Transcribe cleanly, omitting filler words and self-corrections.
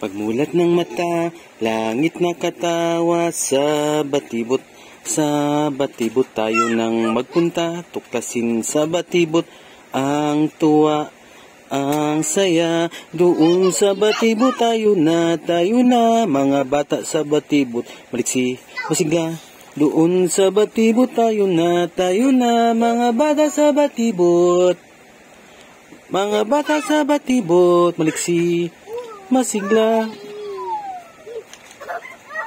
Pagmulat ng mata, langit na katawa sa batibot. Sa batibot tayo nang magpunta, tuklasin sa batibot ang tuwa, ang saya. Doon sa batibot tayo na, mga bata sa batibot, maliksi, masigla. Doon sa batibot tayo na, mga bata sa batibot. Mga bata sa batibot, maliksi, masigla.